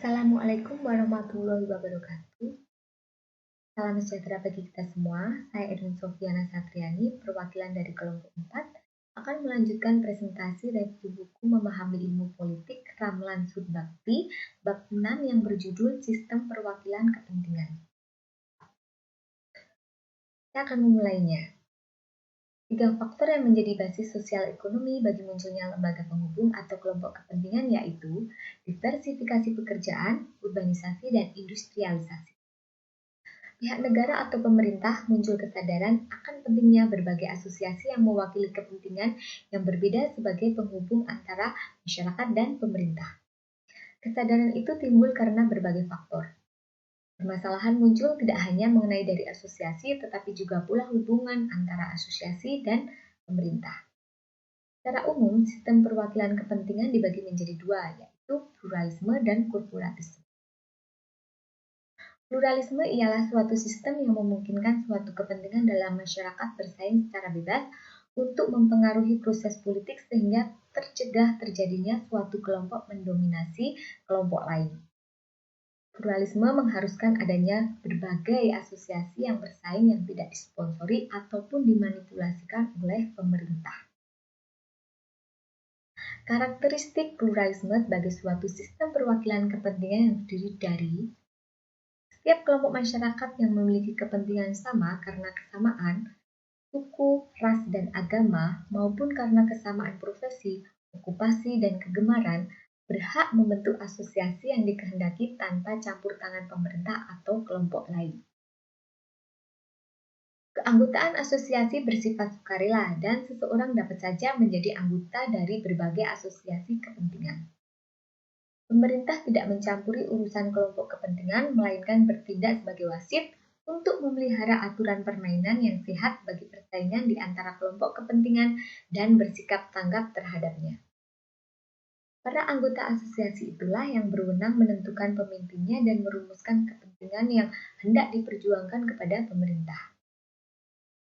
Assalamualaikum warahmatullahi wabarakatuh. Salam sejahtera bagi kita semua. Saya Edwin Sofiana Satriani, perwakilan dari kelompok 4, akan melanjutkan presentasi review buku Memahami Ilmu Politik Ramlan Surbakti, bab 6 yang berjudul Sistem Perwakilan Kepentingan. Kita akan memulainya. 3 faktor yang menjadi basis sosial ekonomi bagi munculnya lembaga penghubung atau kelompok kepentingan yaitu diversifikasi pekerjaan, urbanisasi, dan industrialisasi. Pihak negara atau pemerintah muncul kesadaran akan pentingnya berbagai asosiasi yang mewakili kepentingan yang berbeda sebagai penghubung antara masyarakat dan pemerintah. Kesadaran itu timbul karena berbagai faktor. Permasalahan muncul tidak hanya mengenai dari asosiasi, tetapi juga pula hubungan antara asosiasi dan pemerintah. Secara umum, sistem perwakilan kepentingan dibagi menjadi dua, yaitu pluralisme dan korporatisme. Pluralisme ialah suatu sistem yang memungkinkan suatu kepentingan dalam masyarakat bersaing secara bebas untuk mempengaruhi proses politik sehingga tercegah terjadinya suatu kelompok mendominasi kelompok lain. Pluralisme mengharuskan adanya berbagai asosiasi yang bersaing yang tidak disponsori ataupun dimanipulasikan oleh pemerintah. Karakteristik pluralisme sebagai suatu sistem perwakilan kepentingan yang terdiri dari setiap kelompok masyarakat yang memiliki kepentingan sama karena kesamaan suku, ras, dan agama maupun karena kesamaan profesi, okupasi, dan kegemaran berhak membentuk asosiasi yang dikehendaki tanpa campur tangan pemerintah atau kelompok lain. Keanggotaan asosiasi bersifat sukarela dan seseorang dapat saja menjadi anggota dari berbagai asosiasi kepentingan. Pemerintah tidak mencampuri urusan kelompok kepentingan, melainkan bertindak sebagai wasit untuk memelihara aturan permainan yang sehat bagi persaingan di antara kelompok kepentingan dan bersikap tanggap terhadapnya. Para anggota asosiasi itulah yang berwenang menentukan pemimpinnya dan merumuskan kepentingan yang hendak diperjuangkan kepada pemerintah.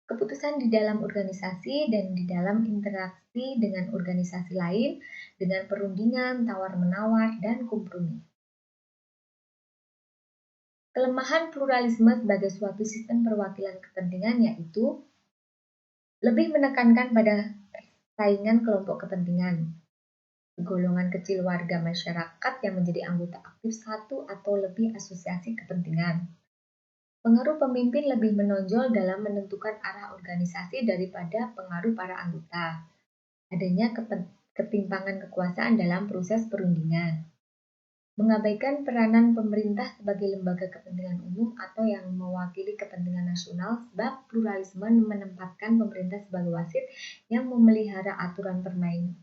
Keputusan di dalam organisasi dan di dalam interaksi dengan organisasi lain, dengan perundingan, tawar-menawar, dan kompromi. Kelemahan pluralisme sebagai suatu sistem perwakilan kepentingan yaitu lebih menekankan pada persaingan kelompok kepentingan. Golongan kecil warga masyarakat yang menjadi anggota aktif satu atau lebih asosiasi kepentingan. Pengaruh pemimpin lebih menonjol dalam menentukan arah organisasi daripada pengaruh para anggota. Adanya ketimpangan kekuasaan dalam proses perundingan. Mengabaikan peranan pemerintah sebagai lembaga kepentingan umum atau yang mewakili kepentingan nasional sebab pluralisme menempatkan pemerintah sebagai wasit yang memelihara aturan permainan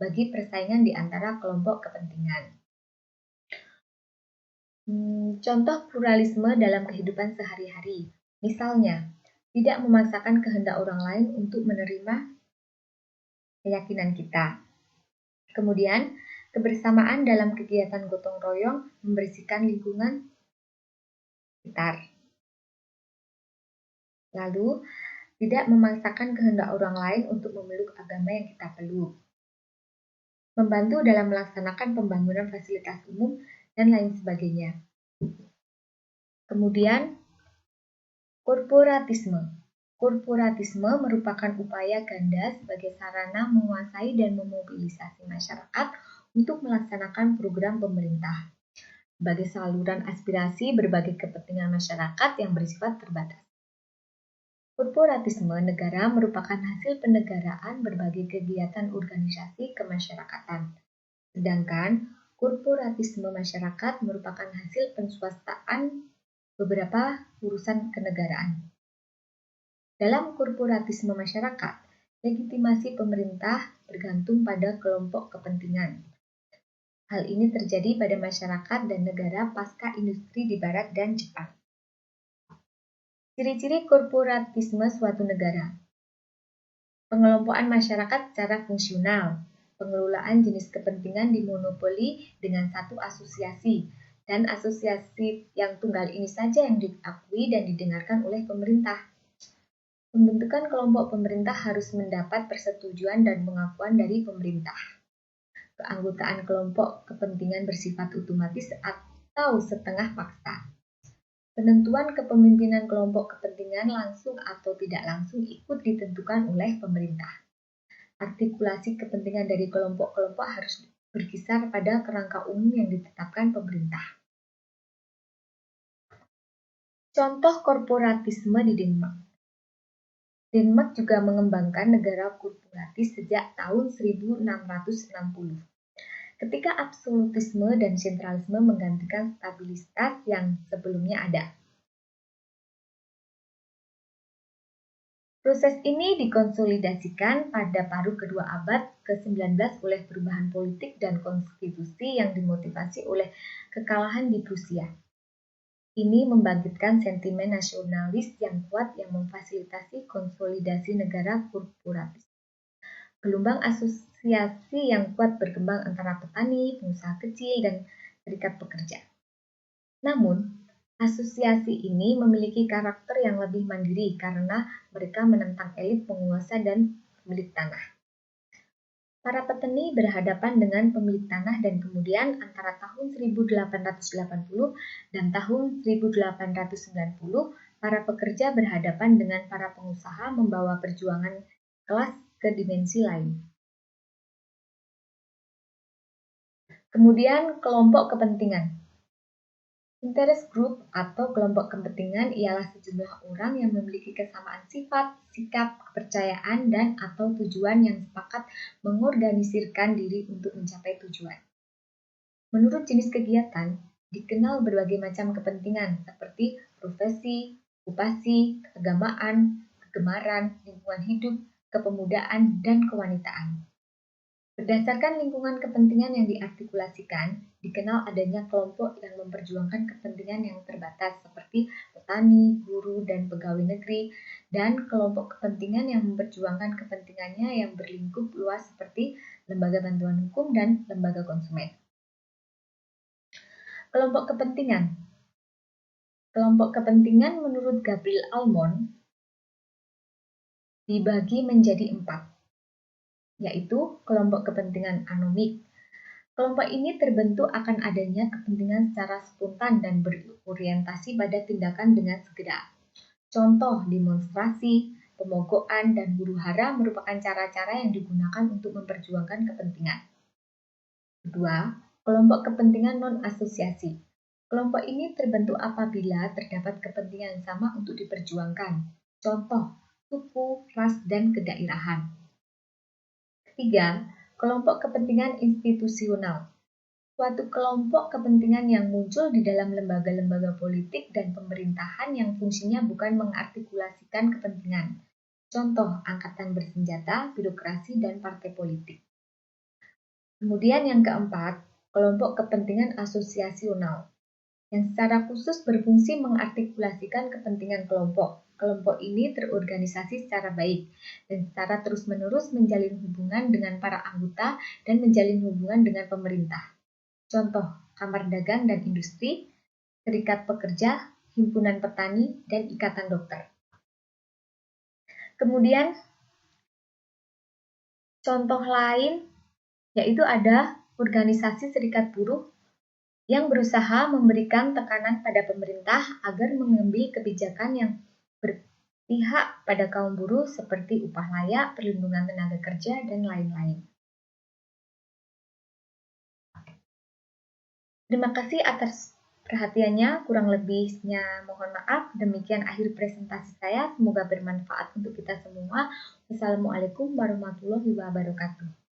bagi persaingan di antara kelompok kepentingan. Contoh pluralisme dalam kehidupan sehari-hari. Misalnya, tidak memaksakan kehendak orang lain untuk menerima keyakinan kita. Kemudian, kebersamaan dalam kegiatan gotong royong membersihkan lingkungan sekitar. Lalu, tidak memaksakan kehendak orang lain untuk memeluk agama yang kita peluk. Membantu dalam melaksanakan pembangunan fasilitas umum, dan lain sebagainya. Kemudian, korporatisme. Korporatisme merupakan upaya ganda sebagai sarana menguasai dan memobilisasi masyarakat untuk melaksanakan program pemerintah sebagai saluran aspirasi berbagai kepentingan masyarakat yang bersifat terbatas. Korporatisme negara merupakan hasil penegaraan berbagai kegiatan organisasi kemasyarakatan, sedangkan korporatisme masyarakat merupakan hasil penswastaan beberapa urusan kenegaraan. Dalam korporatisme masyarakat, legitimasi pemerintah bergantung pada kelompok kepentingan. Hal ini terjadi pada masyarakat dan negara pasca industri di Barat dan Jepang. Ciri-ciri korporatisme suatu negara. Pengelompokan masyarakat secara fungsional, pengelolaan jenis kepentingan dimonopoli dengan satu asosiasi, dan asosiasi yang tunggal ini saja yang diakui dan didengarkan oleh pemerintah. Pembentukan kelompok pemerintah harus mendapat persetujuan dan pengakuan dari pemerintah. keanggotaan kelompok kepentingan bersifat otomatis atau setengah paksa. Penentuan kepemimpinan kelompok kepentingan langsung atau tidak langsung ikut ditentukan oleh pemerintah. Artikulasi kepentingan dari kelompok-kelompok harus berkisar pada kerangka umum yang ditetapkan pemerintah. Contoh korporatisme di Denmark. Denmark juga mengembangkan negara korporatis sejak tahun 1660. Ketika absolutisme dan sentralisme menggantikan stabilitas yang sebelumnya ada. Proses ini dikonsolidasikan pada paruh kedua abad ke-19 oleh perubahan politik dan konstitusi yang dimotivasi oleh kekalahan di Prusia. Ini membangkitkan sentimen nasionalis yang kuat yang memfasilitasi konsolidasi negara korporatis. Gelombang asosiasi yang kuat berkembang antara petani, pengusaha kecil, dan serikat pekerja. Namun, asosiasi ini memiliki karakter yang lebih mandiri karena mereka menentang elit penguasa dan pemilik tanah. Para petani berhadapan dengan pemilik tanah dan kemudian antara tahun 1880 dan tahun 1890, para pekerja berhadapan dengan para pengusaha membawa perjuangan kelas ke dimensi lain. Kemudian kelompok kepentingan. Interest group atau kelompok kepentingan ialah sejumlah orang yang memiliki kesamaan sifat, sikap, kepercayaan, dan atau tujuan yang sepakat mengorganisirkan diri untuk mencapai tujuan. Menurut jenis kegiatan, dikenal berbagai macam kepentingan seperti profesi, okupasi, keagamaan, kegemaran, lingkungan hidup, kepemudaan, dan kewanitaan. Berdasarkan lingkungan kepentingan yang diartikulasikan, dikenal adanya kelompok yang memperjuangkan kepentingan yang terbatas seperti petani, guru, dan pegawai negeri, dan kelompok kepentingan yang memperjuangkan kepentingannya yang berlingkup luas seperti lembaga bantuan hukum dan lembaga konsumen. Kelompok kepentingan. Kelompok kepentingan menurut Gabriel Almond dibagi menjadi 4. Yaitu kelompok kepentingan anomik. Kelompok ini terbentuk akan adanya kepentingan secara spontan dan berorientasi pada tindakan dengan segera. Contoh demonstrasi, pemogokan, dan huru-hara merupakan cara-cara yang digunakan untuk memperjuangkan kepentingan. Kedua, kelompok kepentingan non-asosiasi. Kelompok ini terbentuk apabila terdapat kepentingan yang sama untuk diperjuangkan. Contoh, suku, ras, dan kedaerahan. Ketiga, kelompok kepentingan institusional. Suatu kelompok kepentingan yang muncul di dalam lembaga-lembaga politik dan pemerintahan yang fungsinya bukan mengartikulasikan kepentingan. Contoh, angkatan bersenjata, birokrasi, dan partai politik. Kemudian yang keempat, kelompok kepentingan asosiasional, yang secara khusus berfungsi mengartikulasikan kepentingan kelompok. Kelompok ini terorganisasi secara baik dan secara terus-menerus menjalin hubungan dengan para anggota dan menjalin hubungan dengan pemerintah. Contoh, Kamar Dagang dan Industri, Serikat Pekerja, Himpunan Petani, dan Ikatan Dokter. Kemudian, contoh lain yaitu ada organisasi serikat buruh yang berusaha memberikan tekanan pada pemerintah agar mengambil kebijakan yang berpihak pada kaum buruh seperti upah layak, perlindungan tenaga kerja, dan lain-lain. Terima kasih atas perhatiannya, kurang lebihnya mohon maaf. Demikian akhir presentasi saya, semoga bermanfaat untuk kita semua. Wassalamualaikum warahmatullahi wabarakatuh.